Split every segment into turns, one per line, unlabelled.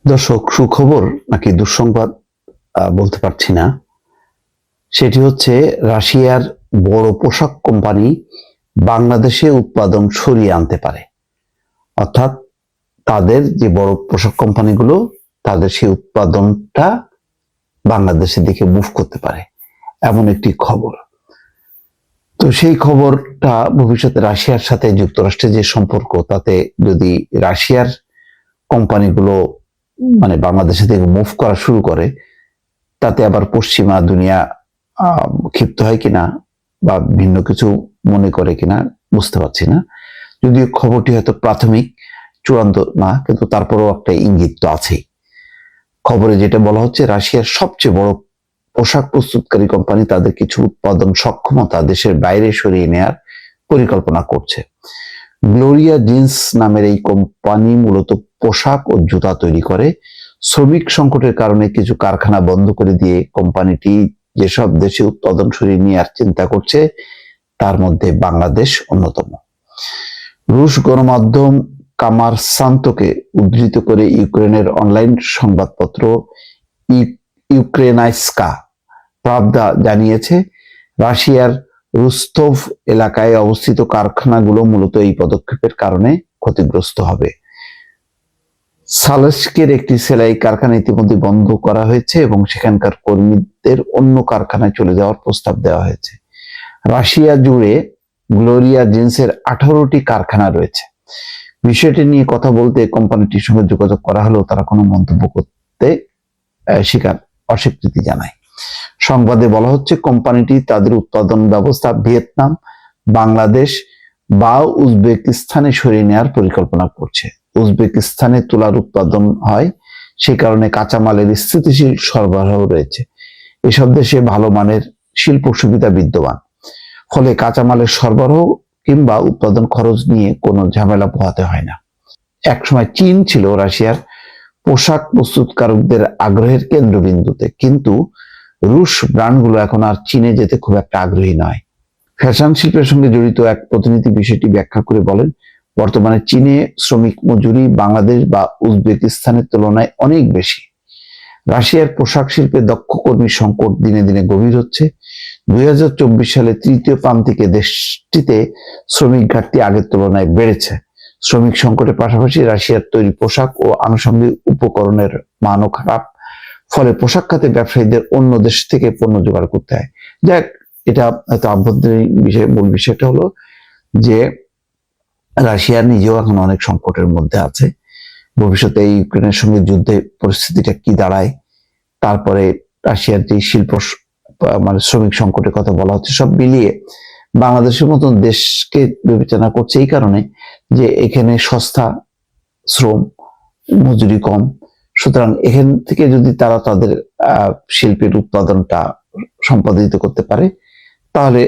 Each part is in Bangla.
দর্শক, সুখবর নাকি দুঃসংবাদ বলতে পারছি না। সেটি হচ্ছে রাশিয়ার বড় পোশাক কোম্পানি বাংলাদেশে উৎপাদন সরিয়ে আনতে পারে। অর্থাৎ তাদের যে বড় পোশাক কোম্পানিগুলো তাদের সেই উৎপাদনটা বাংলাদেশের দিকে মুভ করতে পারে, এমন একটি খবর। তো সেই খবরটা ভবিষ্যতে রাশিয়ার সাথে যুক্তরাষ্ট্রের যে সম্পর্ক, তাতে যদি রাশিয়ার কোম্পানিগুলো বাংলাদেশে থেকে মুভ করা শুরু করে, তাতে আবার পশ্চিমা দুনিয়া ক্ষিপ্ত হয় কিনা বা ভিন্ন কিছু মনে করে কিনা বুঝতে পারছি না। যদিও খবরটি হয়তো প্রাথমিক, চূড়ান্ত না, কিন্তু তারপরেও একটা ইঙ্গিত তো আছেই। খবরে যেটা বলা হচ্ছে, রাশিয়ার সবচেয়ে বড় পোশাক প্রস্তুতকারী কোম্পানি তাদের কিছু উৎপাদন সক্ষমতা দেশের বাইরে সরিয়ে নেয়ার পরিকল্পনা করছে। গ্লোরিয়া জিন্স নামের এই কোম্পানি মূলত পোশাক ও জুতা তৈরি করে। শ্রমিক সংকটের কারণে কিছু কারখানা বন্ধ করে দিয়ে কোম্পানিটি যেসব দেশে উৎপাদন সরিয়ে নেওয়ার চিন্তা করছে, তার মধ্যে বাংলাদেশ অন্যতম। রুশ গণমাধ্যম কামারসান্তকে উদ্ধৃত করে ইউক্রেনের অনলাইন সংবাদপত্র ইউক্রেনাইস্কা প্রাভদা জানিয়েছে, রাশিয়ার রুস্তভ এলাকায় অবস্থিত কারখানাগুলো মূলত এই পদক্ষেপের কারণে ক্ষতিগ্রস্ত হবে। সালস্কের একটি সেলাই কারখানা ইতিমধ্যে বন্ধ করা হয়েছে এবং সেখানকার কর্মীদের অন্য কারখানায় চলে যাওয়ার প্রস্তাব দেওয়া হয়েছে। রাশিয়া জুড়ে গ্লোরিয়া জিন্সের 18টি কারখানা রয়েছে। বিষয়টি নিয়ে কথা বলতে কোম্পানিটির সঙ্গে যোগাযোগ করা হলেও তারা কোনো মন্তব্য করতে অস্বীকৃতি জানায়। সংবাদে বলা হচ্ছে, কোম্পানিটি তাদের উৎপাদন ব্যবস্থা ভিয়েতনাম, বাংলাদেশ বা উজবেকিস্তানে সরিয়ে নেওয়ার পরিকল্পনা করছে। উজবেকিস্তানে তুলার উৎপাদন হয়, সে কারণে কাঁচামালের স্থিতিশীল সরবরাহ রয়েছে। এসব দেশে ভালো মানের শিল্প সুবিধা বিদ্যমান, ফলে কাঁচামালের সরবরাহ কিংবা উৎপাদন খরচ নিয়ে কোনো ঝামেলা পোহাতে হয় না। একসময় চীন ছিল রাশিয়ার পোশাক প্রস্তুতকারকদের আগ্রহের কেন্দ্রবিন্দুতে, কিন্তু রুশ ব্র্যান্ডগুলো এখন আর চীনে যেতে খুব একটা আগ্রহী নয়। ফ্যাশন শিল্পের সঙ্গে জড়িত এক প্রতিনিধি বিষয়টি ব্যাখ্যা করে বলেন, বর্তমানে চীনে শ্রমিক মজুরি বাংলাদেশ বা উজবেকিস্তানের তুলনায় অনেক বেশি। রাশিয়ার পোশাক শিল্পে দক্ষ কর্মীর সংকট দিনে দিনে গভীর হচ্ছে। 2024 সালে তৃতীয় প্রান্তিকে দেশটিতে শ্রমিক ঘাটতি আগের তুলনায় বেড়েছে। শ্রমিক সংকটের পাশাপাশি রাশিয়ার তৈরি পোশাক ও আনুষঙ্গিক উপকরণের মানও খারাপ, ফলে পোশাক খাতে ব্যবসায়ীদের অন্য দেশ থেকে পণ্য জোগাড় করতে হয়। যাক, এটা হয়তো আভ্যন্তরীণ বিষয়। মূল বিষয়টা হলো যে রাশিয়া নিজেও এখন অনেক সংকটের মধ্যে আছে। ভবিষ্যতে এই ইউক্রেনের সঙ্গে যুদ্ধে পরিস্থিতিটা কি দাঁড়ায়, তারপরে রাশিয়ার যে শিল্প শ্রমিক সংকটের কথা বলা হচ্ছে, সব মিলিয়ে বাংলাদেশের মতন দেশকে বিবেচনা করছে এই কারণে যে এখানে সস্তা শ্রম, মজুরি কম। সুতরাং এখান থেকে যদি তারা তাদের শিল্পের উৎপাদনটা সম্পাদিত করতে পারে, তাহলে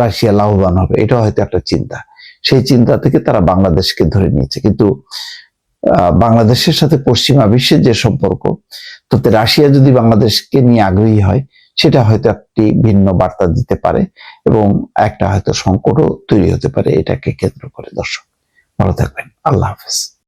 রাশিয়া লাভবান হবে। এটা হয়তো একটা চিন্তা। সেই চিন্তা থেকে তারা বাংলাদেশকে ধরে নিয়েছে। কিন্তু বাংলাদেশের সাথে পশ্চিমা বিশ্বের যে সম্পর্ক, তাতে রাশিয়া যদি বাংলাদেশকে নিয়ে আগ্রহী হয়, সেটা হয়তো একটি ভিন্ন বার্তা দিতে পারে এবং একটা হয়তো সংকটও তৈরি হতে পারে এটাকে কেন্দ্র করে। দর্শক, ভালো থাকবেন। আল্লাহ হাফেজ।